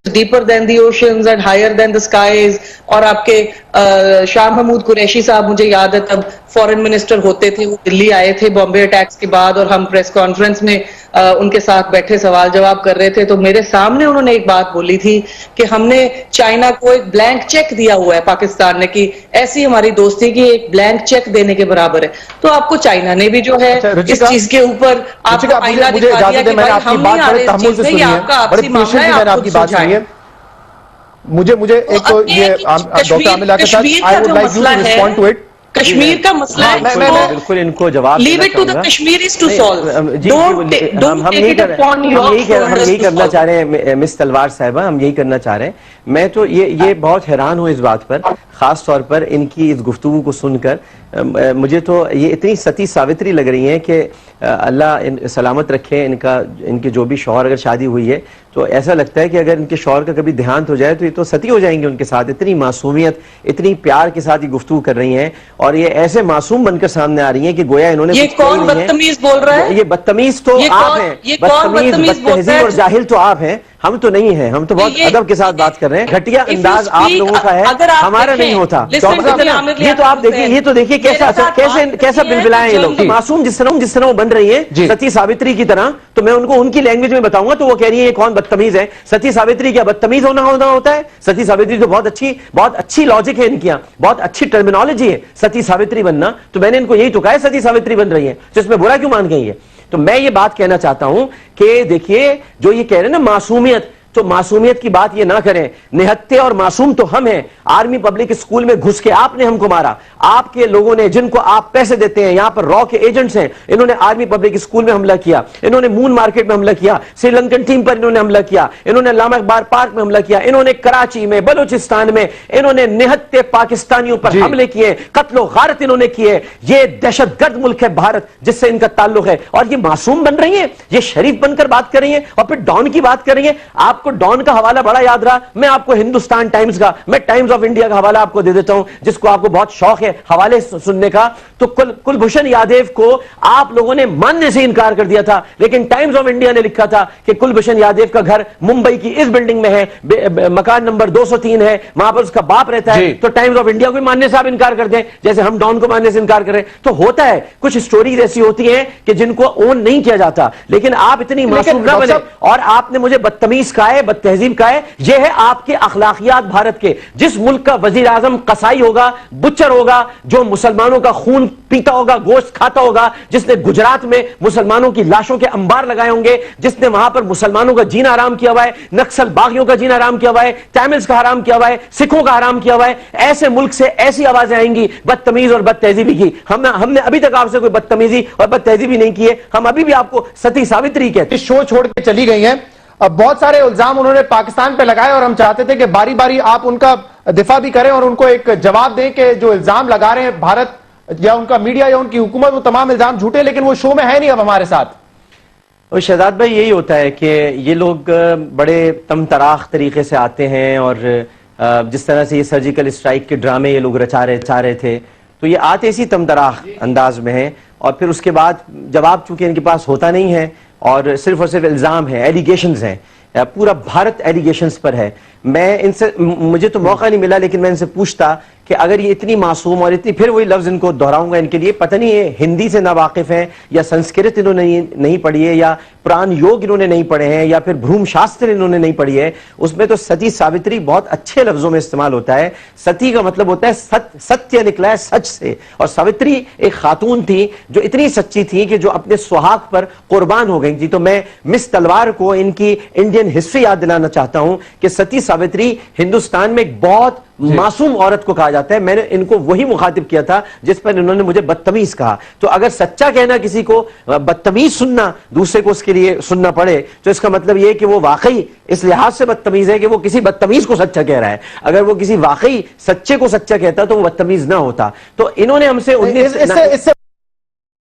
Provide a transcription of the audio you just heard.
deeper than the oceans and higher than the skies. اور آپ کے شاہ محمود قریشی صاحب مجھے یاد ہے تب فورن منسٹر ہوتے تھے, وہ دلی آئے تھے بامبے اٹیکس کے بعد, اور ہم پریس کانفرنس میں ان کے ساتھ بیٹھے سوال جواب کر رہے تھے, تو میرے سامنے انہوں نے ایک بات بولی تھی کہ ہم نے چائنا کو ایک بلینک چیک دیا ہوا ہے پاکستان نے, کہ ایسی ہماری دوستی کی ایک بلینک چیک دینے کے برابر ہے. تو آپ کو چائنا نے بھی جو ہے اس چیز کے اوپر آپ کو آئینہ دکھا دیا کہ بھائی ہم نہیں آ رہے اس چیز میں, یہ آپ کا آپسی معاملہ ہے, آپ خود سمجھائیں. مجھے ایک تو یہ ڈاکٹر عامر کے ساتھ I would like you to respond to it. Kashmir کا مسئلہ ہے, بالکل ان کو جواب leave it to the Kashmiris to solve. Don't take it upon your ہم یہی کرنا چاہ رہے ہیں مس تلوار صاحبہ, ہم یہی کرنا چاہ رہے ہیں. میں تو یہ بہت حیران ہوں اس بات پر, خاص طور پر ان کی اس گفتگو کو سن کر. مجھے تو یہ اتنی ستی ساوتری لگ رہی ہیں کہ اللہ سلامت رکھے ان کے جو بھی شوہر اگر شادی ہوئی ہے, تو ایسا لگتا ہے کہ اگر ان کے شوہر کا کبھی دیہانت ہو جائے تو یہ تو ستی ہو جائیں گے ان کے ساتھ. اتنی معصومیت, اتنی پیار کے ساتھ یہ گفتگو کر رہی ہیں, اور یہ ایسے معصوم بن کر سامنے آ رہی ہیں کہ گویا انہوں نے. یہ کون بدتمیز بول رہا ہے؟ یہ بدتمیز تو آپ ہیں, بدتمیز بدتہذیب اور جاہل تو آپ ہیں, ہم تو نہیں ہیں. ہم تو بہت ادب کے ساتھ بات کر رہے ہیں. گھٹیا انداز آپ لوگوں کا ہے, ہمارا نہیں ہوتا. یہ تو آپ دیکھیے, یہ تو دیکھیے کیسا بلبلائیں یہ لوگ. معصوم جس طرح وہ بن رہی ہیں ستی ساوتری کی طرح, تو میں ان کو ان کی لینگویج میں بتاؤں گا تو وہ کہہ رہی ہیں یہ کون بدتمیز ہے. ستی ساوتری کیا بدتمیز ہونا ہوتا ہے؟ ستی ساوتری تو بہت اچھی لاجک ہے ان کی, بہت اچھی ٹرمینالوجی ہے ستی ساوتری بننا. تو میں نے ان کو یہی تو کہا ہے ستی ساوتری بن رہی ہے, تو اس میں برا کیوں مان گئی ہے؟ تو میں یہ بات کہنا چاہتا ہوں کہ دیکھیے جو یہ کہہ رہے ہیں نا معصومیت, تو معصومیت کی بات یہ نہ کریں. نہتے اور معصوم تو ہم ہیں. آرمی پبلک اسکول میں گھس کے آپ نے ہم کو مارا, آپ کے لوگوں نے جن کو آپ پیسے دیتے ہیں, یہاں پر را کے ایجنٹس ہیں, انہوں نے آرمی پبلک اسکول میں حملہ کیا, انہوں نے مون مارکیٹ میں حملہ کیا, سری لنکن ٹیم پر انہوں نے حملہ کیا, انہوں نے علامہ اقبال پارک میں حملہ کیا, انہوں نے کراچی میں, بلوچستان میں انہوں نے نہتے پاکستانیوں پر حملے کیے, قتل و غارت انہوں نے کیے. یہ دہشت گرد ملک ہے بھارت جس سے ان کا تعلق ہے, اور یہ معصوم بن رہی ہیں, یہ شریف بن کر بات کر رہی ہیں, اور پھر ڈان کی بات کر رہی ہیں. آپ کو ڈان کا حوالہ بڑا یاد رہا, میں آپ کو ہندوستان ٹائمز کا, میں ٹائمز آف انڈیا کا حوالہ آپ کو دے دیتا ہوں جس کو آپ کو بہت شوق ہے حوالے سننے کا. تو کلبھوشن یادیو کو آپ لوگوں نے ماننے سے انکار کر دیا تھا, لیکن ٹائمز آف انڈیا نے لکھا تھا کہ کلبھوشن یادیو کا گھر ممبئی کی اس بلڈنگ میں ہے, مکان نمبر 203 ہے, وہاں پر اس کا باپ رہتا ہے. تو ٹائمز آف انڈیا کو ماننے سے آپ انکار کر دیں جیسے ہم ڈان کو ماننے سے انکار کریں. تو ہوتا ہے کچھ سٹوریز ایسی ہوتی ہیں کہ جن کو اون نہیں کیا جاتا, لیکن آپ اتنی معصوم نہ بنے. اور آپ نے مجھے بدتمیز کہا ہے, بدتہذیب کہا ہے. یہ ہے آپ کے اخلاقیات بھارت کے. جس ملک کا وزیر اعظم قصائی ہوگا, بچر ہوگا, جو مسلمانوں کا خون پیتا ہوگا, گوشت کھاتا ہوگا, جس نے گجرات میں مسلمانوں کی لاشوں کے انبار لگائے ہوں گے, جس نے وہاں پر مسلمانوں کا جینا حرام کیا ہوا ہے, نکسل باغیوں کا جینا حرام کیا ہوا ہے, تاملز کا حرام کیا ہوا ہے, سکھوں کا حرام کیا ہوا ہے, ایسے ملک سے ایسی آوازیں آئیں گی بدتمیز اور بدتہذیبی کی. ہم نے ابھی تک آپ سے کوئی بدتمیزی اور بدتہذیبی نہیں کی ہے. ہم ابھی بھی آپ کو ستی ساوتری کہتے ہیں. شو چھوڑ کے چلی گئی ہیں. اب بہت سارے الزام انہوں نے پاکستان پہ لگائے, اور ہم چاہتے تھے کہ باری باری آپ ان کا دفاع بھی کریں اور ان کو ایک جواب دیں کہ جو الزام لگا رہے ہیں بھارت یا ان کا میڈیا یا ان کی حکومت, وہ تمام الزام جھوٹے, لیکن وہ شو میں ہے نہیں اب ہمارے ساتھ. اور شہزاد بھائی یہی ہوتا ہے کہ یہ لوگ بڑے تم تراخ طریقے سے آتے ہیں, اور جس طرح سے یہ سرجیکل اسٹرائک کے ڈرامے یہ لوگ چاہ رہے تھے, تو یہ آتے اسی تم تراخ انداز میں ہیں, اور پھر اس کے بعد جواب چونکہ ان کے پاس ہوتا نہیں ہے, اور صرف الزام ہیں, ایلیگیشنز ہیں, پورا بھارت ایلیگیشنز پر ہے. میں ان سے, مجھے تو موقع نہیں ملا, لیکن میں ان سے پوچھتا کہ اگر یہ اتنی معصوم اور اتنی, پھر وہی لفظ ان کو دہراؤں گا, ان کے لیے پتہ نہیں ہے ہندی سے ناواقف ہیں, یا سنسکرت انہوں نے نہیں پڑھی ہے, یا پران یوگ انہوں نے نہیں پڑھے ہیں, یا پھر بھروم شاستر انہوں نے نہیں پڑھی ہے. اس میں تو ستی ساوتری بہت اچھے لفظوں میں استعمال ہوتا ہے. ستی کا مطلب ہوتا ہے ستیہ نکلا ہے سچ سے, اور ساوتری ایک خاتون تھی جو اتنی سچی تھی کہ جو اپنے سہاگ پر قربان ہو گئی تھی. تو میں مس تلوار کو ان کی انڈین ہسٹری یاد دلانا چاہتا ہوں کہ ستی ساوتری ہندوستان میں ایک بہت معصوم عورت کو کہا جاتا ہے. میں نے ان کو وہی مخاطب کیا تھا جس پر انہوں نے مجھے بدتمیز کہا. تو اگر سچا کہنا کسی کو, بدتمیز سننا دوسرے کو اس کے لیے سننا پڑے, تو اس کا مطلب یہ کہ وہ واقعی اس لحاظ سے بدتمیز ہے کہ وہ کسی بدتمیز کو سچا کہہ رہا ہے. اگر وہ کسی واقعی سچے کو سچا کہتا تو وہ بدتمیز نہ ہوتا. تو انہوں نے ہم سے